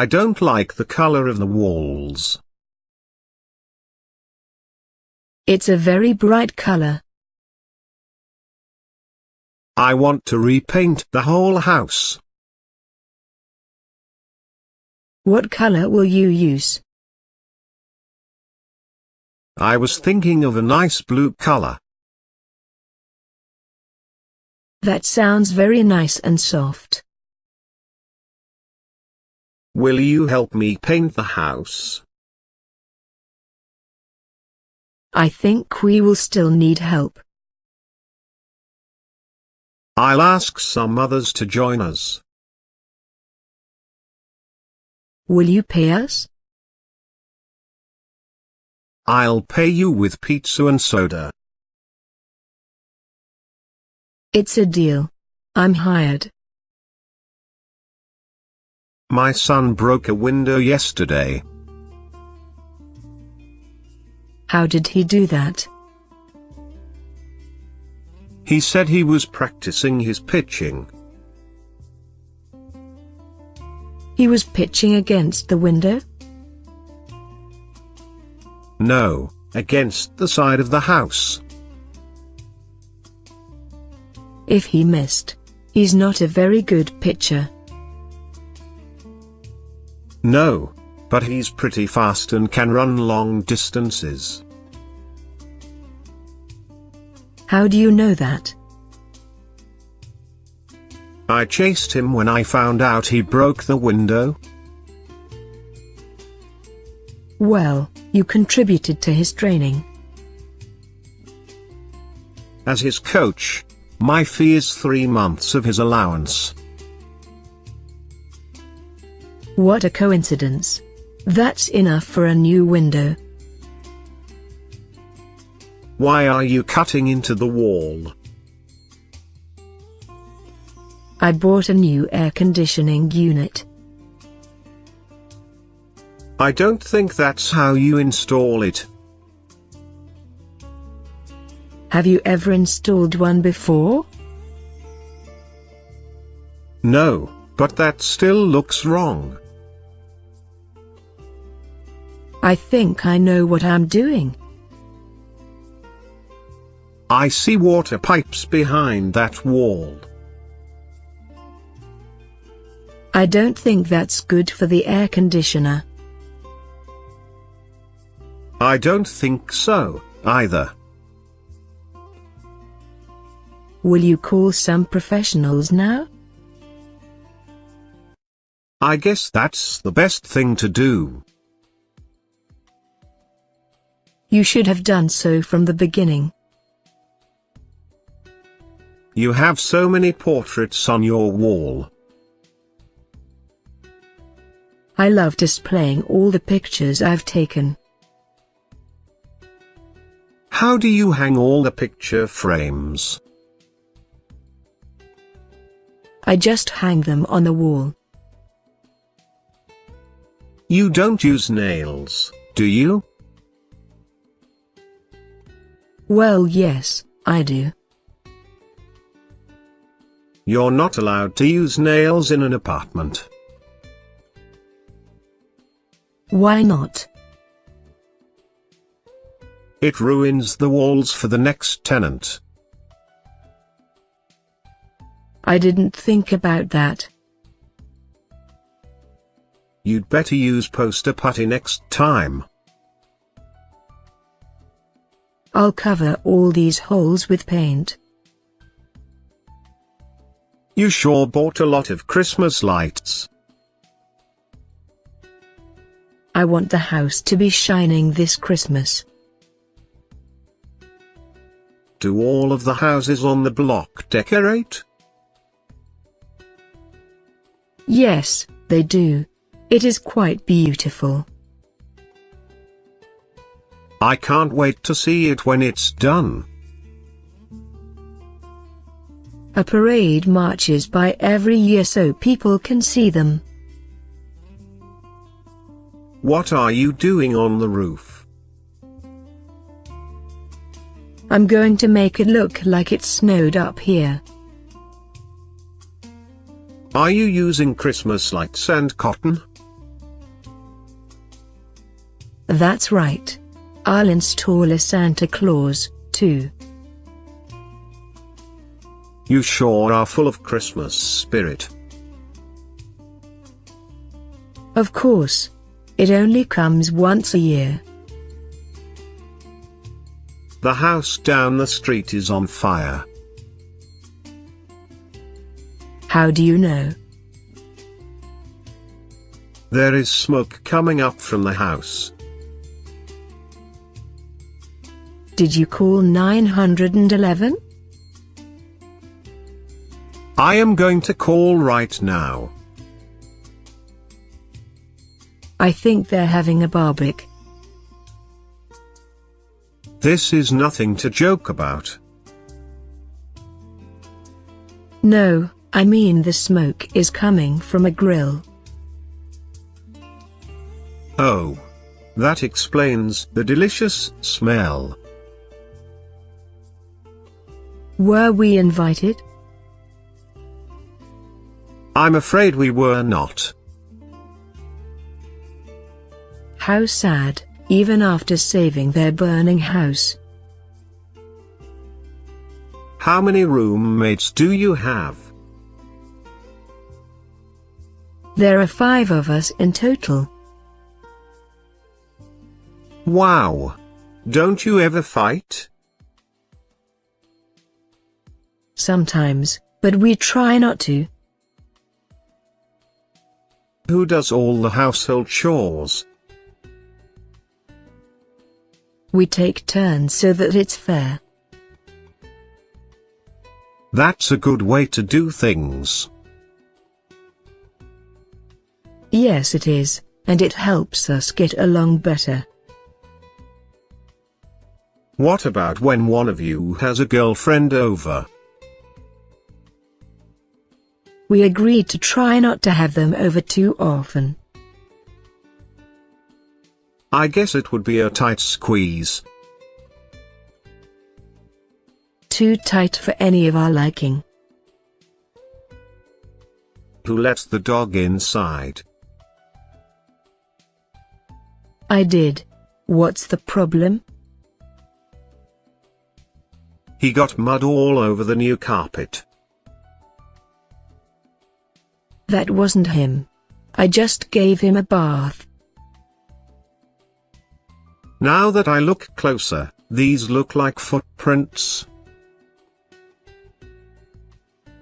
I don't like the color of the walls. It's a very bright color. I want to repaint the whole house. What color will you use? I was thinking of a nice blue color. That sounds very nice and soft. Will you help me paint the house? I think we will still need help. I'll ask some others to join us. Will you pay us? I'll pay you with pizza and soda. It's a deal. I'm hired. My son broke a window yesterday. How did he do that? He said he was practicing his pitching. He was pitching against the window? No, against the side of the house. If he missed, he's not a very good pitcher. No, but he's pretty fast and can run long distances. How do you know that? I chased him when I found out he broke the window. Well, you contributed to his training. As his coach, my fee is 3 months of his allowance. What a coincidence. That's enough for a new window. Why are you cutting into the wall? I bought a new air conditioning unit. I don't think that's how you install it. Have you ever installed one before? No, but that still looks wrong. I think I know what I'm doing. I see water pipes behind that wall. I don't think that's good for the air conditioner. I don't think so, either. Will you call some professionals now? I guess that's the best thing to do. You should have done so from the beginning. You have so many portraits on your wall. I love displaying all the pictures I've taken. How do you hang all the picture frames? I just hang them on the wall. You don't use nails, do you? Well, yes, I do. You're not allowed to use nails in an apartment. Why not? It ruins the walls for the next tenant. I didn't think about that. You'd better use poster putty next time. I'll cover all these holes with paint. You sure bought a lot of Christmas lights. I want the house to be shining this Christmas. Do all of the houses on the block decorate? Yes, they do. It is quite beautiful. I can't wait to see it when it's done. A parade marches by every year so people can see them. What are you doing on the roof? I'm going to make it look like it snowed up here. Are you using Christmas lights and cotton? That's right. I'll install a Santa Claus, too. You sure are full of Christmas spirit. Of course. It only comes once a year. The house down the street is on fire. How do you know? There is smoke coming up from the house. Did you call 911? I am going to call right now. I think they're having a barbecue. This is nothing to joke about. No, I mean the smoke is coming from a grill. Oh. That explains the delicious smell. Were we invited? I'm afraid we were not. How sad, even after saving their burning house. How many roommates do you have? There are 5 of us in total. Wow! Don't you ever fight? Sometimes, but we try not to. Who does all the household chores? We take turns so that it's fair. That's a good way to do things. Yes, it is, and it helps us get along better. What about when one of you has a girlfriend over? We agreed to try not to have them over too often. I guess it would be a tight squeeze. Too tight for any of our liking. Who lets the dog inside? I did. What's the problem? He got mud all over the new carpet. That wasn't him. I just gave him a bath. Now that I look closer, these look like footprints.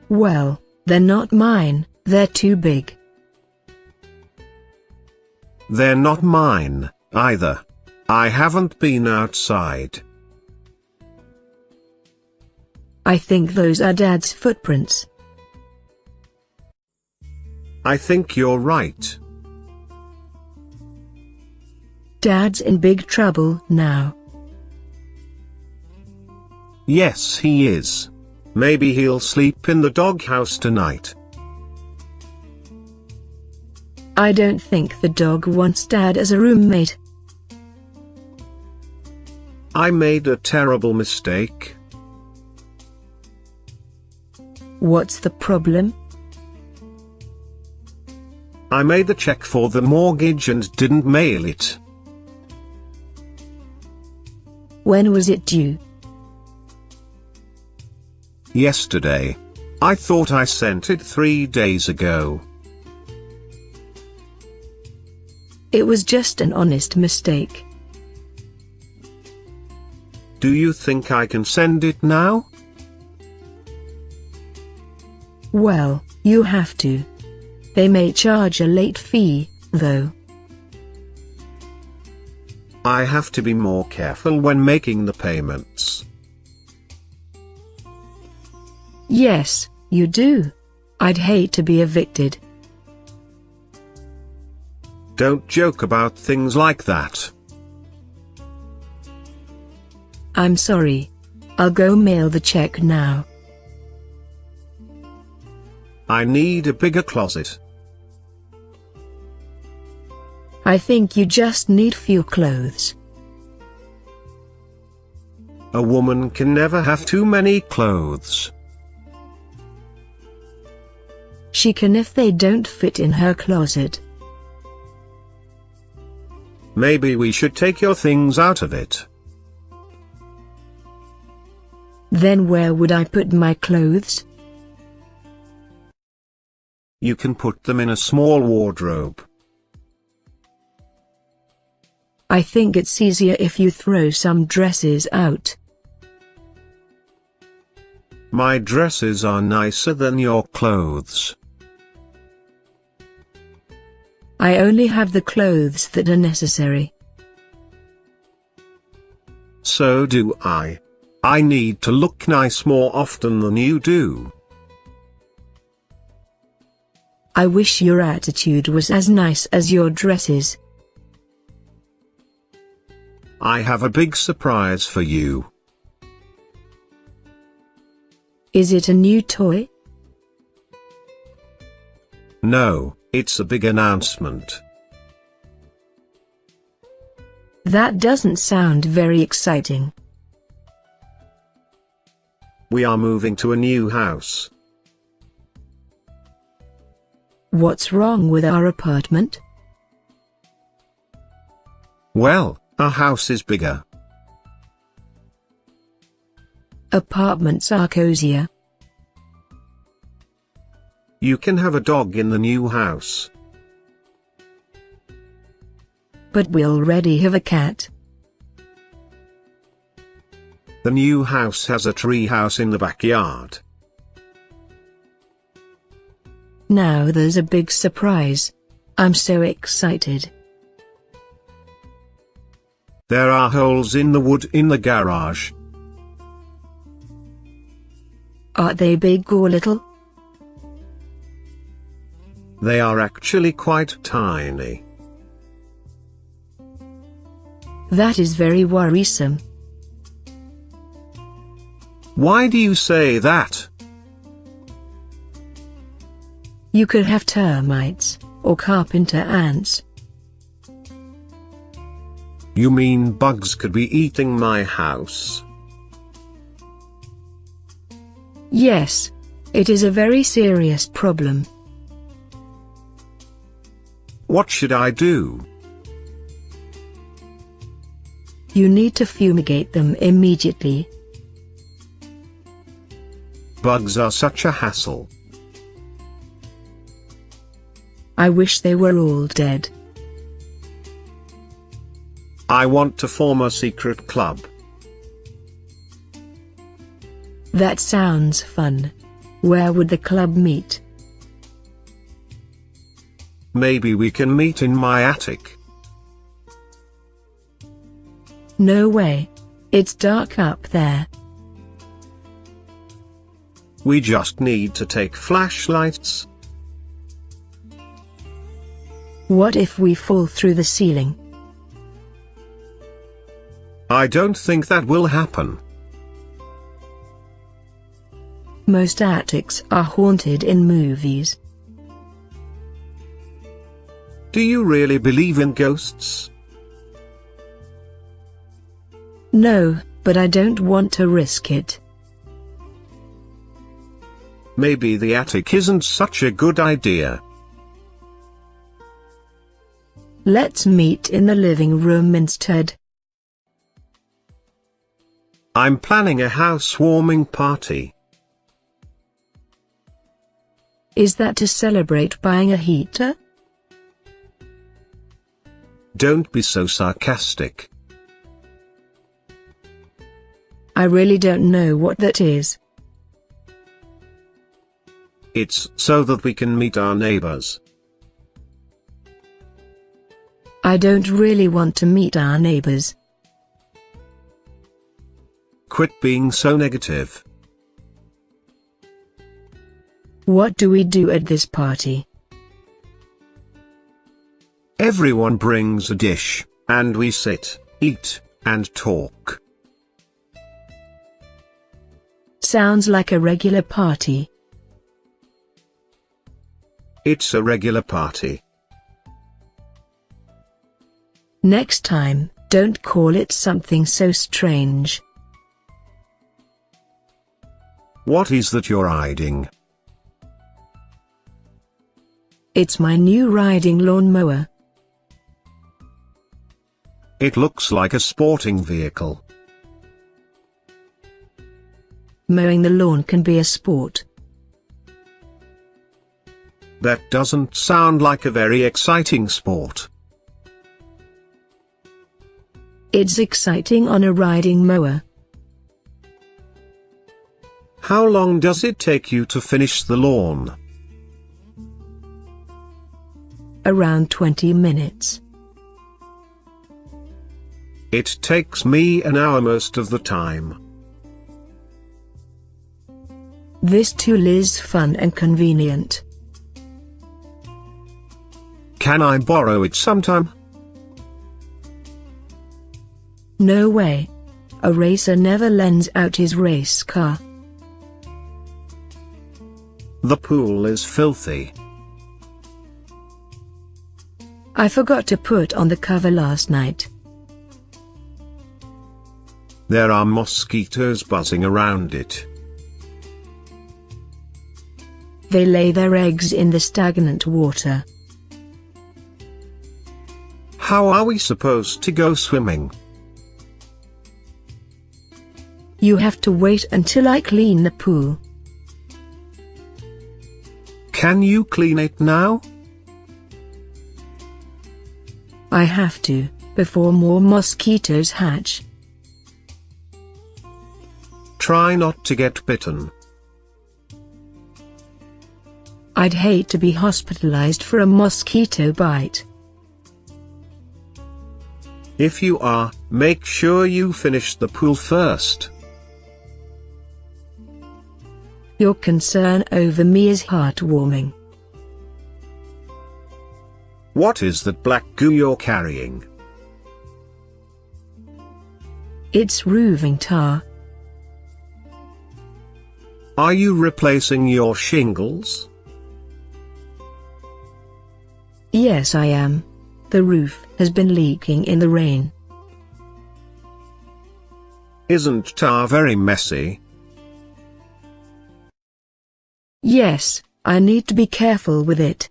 Well, they're not mine, they're too big. They're not mine, either. I haven't been outside. I think those are Dad's footprints. I think you're right. Dad's in big trouble now. Yes, he is. Maybe he'll sleep in the doghouse tonight. I don't think the dog wants Dad as a roommate. I made a terrible mistake. What's the problem? I made the check for the mortgage and didn't mail it. When was it due? Yesterday. I thought I sent it 3 days ago. It was just an honest mistake. Do you think I can send it now? Well, you have to. They may charge a late fee, though. I have to be more careful when making the payments. Yes, you do. I'd hate to be evicted. Don't joke about things like that. I'm sorry. I'll go mail the check now. I need a bigger closet. I think you just need few clothes. A woman can never have too many clothes. She can if they don't fit in her closet. Maybe we should take your things out of it. Then where would I put my clothes? You can put them in a small wardrobe. I think it's easier if you throw some dresses out. My dresses are nicer than your clothes. I only have the clothes that are necessary. So do I. I need to look nice more often than you do. I wish your attitude was as nice as your dresses. I have a big surprise for you. Is it a new toy? No, it's a big announcement. That doesn't sound very exciting. We are moving to a new house. What's wrong with our apartment? Well, our house is bigger. Apartments are cozier. You can have a dog in the new house. But we already have a cat. The new house has a tree house in the backyard. Now there's a big surprise. I'm so excited. There are holes in the wood in the garage. Are they big or little? They are actually quite tiny. That is very worrisome. Why do you say that? You could have termites, or carpenter ants. You mean bugs could be eating my house? Yes, it is a very serious problem. What should I do? You need to fumigate them immediately. Bugs are such a hassle. I wish they were all dead. I want to form a secret club. That sounds fun. Where would the club meet? Maybe we can meet in my attic. No way. It's dark up there. We just need to take flashlights. What if we fall through the ceiling? I don't think that will happen. Most attics are haunted in movies. Do you really believe in ghosts? No, but I don't want to risk it. Maybe the attic isn't such a good idea. Let's meet in the living room instead. I'm planning a housewarming party. Is that to celebrate buying a heater? Don't be so sarcastic. I really don't know what that is. It's so that we can meet our neighbors. I don't really want to meet our neighbors. Quit being so negative. What do we do at this party? Everyone brings a dish, and we sit, eat, and talk. Sounds like a regular party. It's a regular party. Next time, don't call it something so strange. What is that you're hiding? It's my new riding lawnmower. It looks like a sporting vehicle. Mowing the lawn can be a sport. That doesn't sound like a very exciting sport. It's exciting on a riding mower. How long does it take you to finish the lawn? Around 20 minutes. It takes me an hour most of the time. This tool is fun and convenient. Can I borrow it sometime? No way. A racer never lends out his race car. The pool is filthy. I forgot to put on the cover last night. There are mosquitoes buzzing around it. They lay their eggs in the stagnant water. How are we supposed to go swimming? You have to wait until I clean the pool. Can you clean it now? I have to, before more mosquitoes hatch. Try not to get bitten. I'd hate to be hospitalized for a mosquito bite. If you are, make sure you finish the pool first. Your concern over me is heartwarming. What is that black goo you're carrying? It's roofing tar. Are you replacing your shingles? Yes, I am. The roof has been leaking in the rain. Isn't tar very messy? Yes, I need to be careful with it.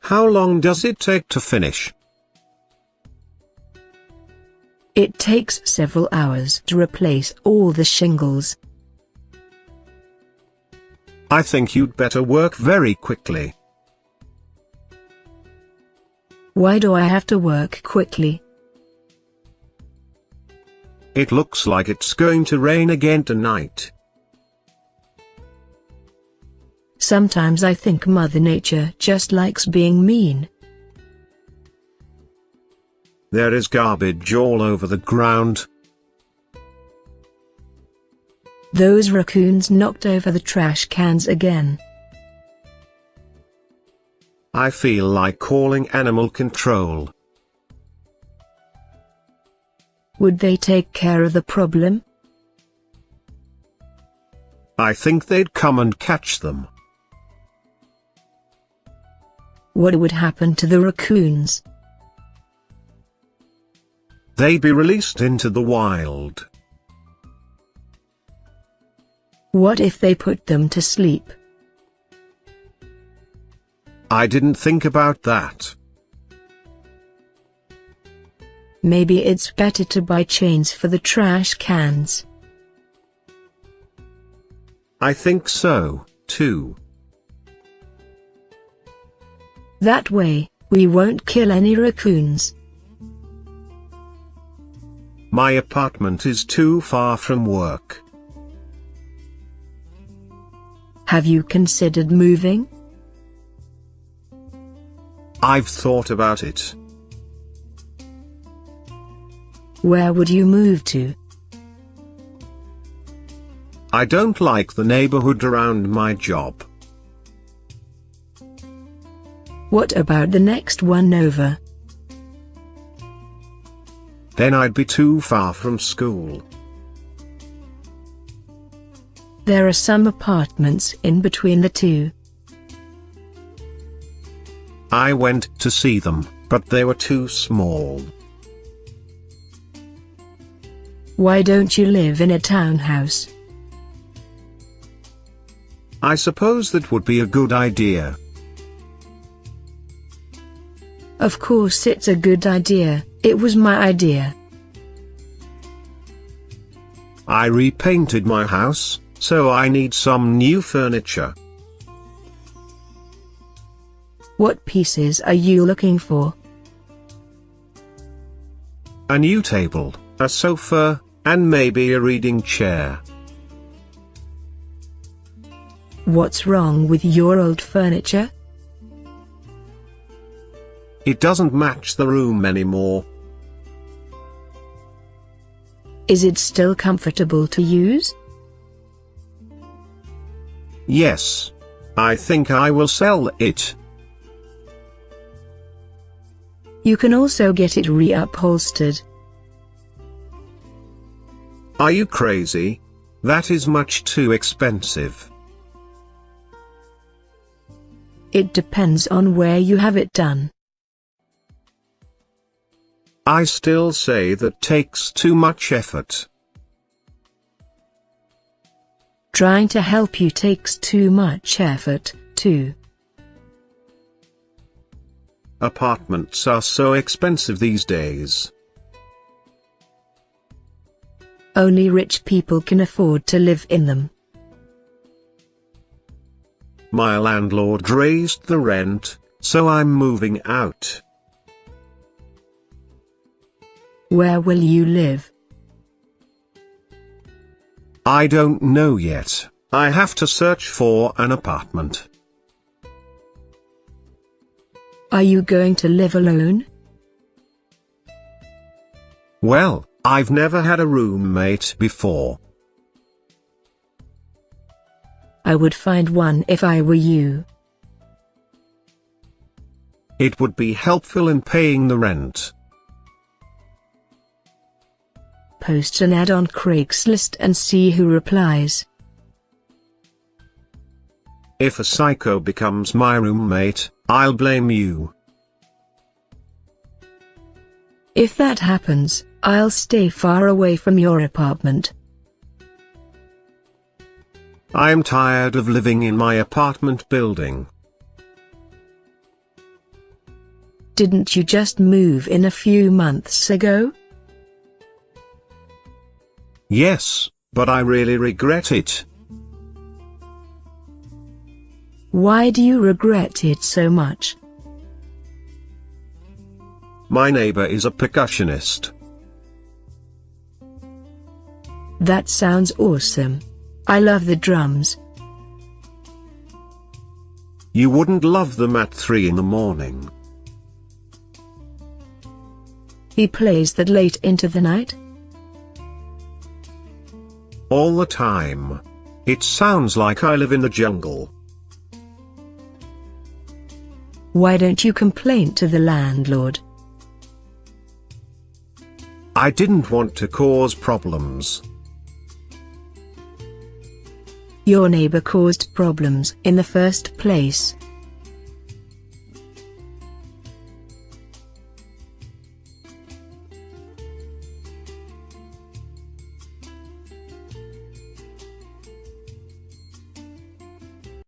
How long does it take to finish? It takes several hours to replace all the shingles. I think you'd better work very quickly. Why do I have to work quickly? It looks like it's going to rain again tonight. Sometimes I think Mother Nature just likes being mean. There is garbage all over the ground. Those raccoons knocked over the trash cans again. I feel like calling animal control. Would they take care of the problem? I think they'd come and catch them. What would happen to the raccoons? They'd be released into the wild. What if they put them to sleep? I didn't think about that. Maybe it's better to buy chains for the trash cans. I think so, too. That way, we won't kill any raccoons. My apartment is too far from work. Have you considered moving? I've thought about it. Where would you move to? I don't like the neighborhood around my job. What about the next one over? Then I'd be too far from school. There are some apartments in between the two. I went to see them, but they were too small. Why don't you live in a townhouse? I suppose that would be a good idea. Of course it's a good idea, it was my idea. I repainted my house, so I need some new furniture. What pieces are you looking for? A new table, a sofa, and maybe a reading chair. What's wrong with your old furniture? It doesn't match the room anymore. Is it still comfortable to use? Yes. I think I will sell it. You can also get it reupholstered. Are you crazy? That is much too expensive. It depends on where you have it done. I still say that takes too much effort. Trying to help you takes too much effort, too. Apartments are so expensive these days. Only rich people can afford to live in them. My landlord raised the rent, so I'm moving out. Where will you live? I don't know yet. I have to search for an apartment. Are you going to live alone? Well, I've never had a roommate before. I would find one if I were you. It would be helpful in paying the rent. Post an ad on Craigslist and see who replies. If a psycho becomes my roommate, I'll blame you. If that happens, I'll stay far away from your apartment. I'm tired of living in my apartment building. Didn't you just move in a few months ago? Yes, but I really regret it. Why do you regret it so much? My neighbor is a percussionist. That sounds awesome. I love the drums. You wouldn't love them at 3 in the morning. He plays that late into the night? All the time. It sounds like I live in the jungle. Why don't you complain to the landlord? I didn't want to cause problems. Your neighbor caused problems in the first place.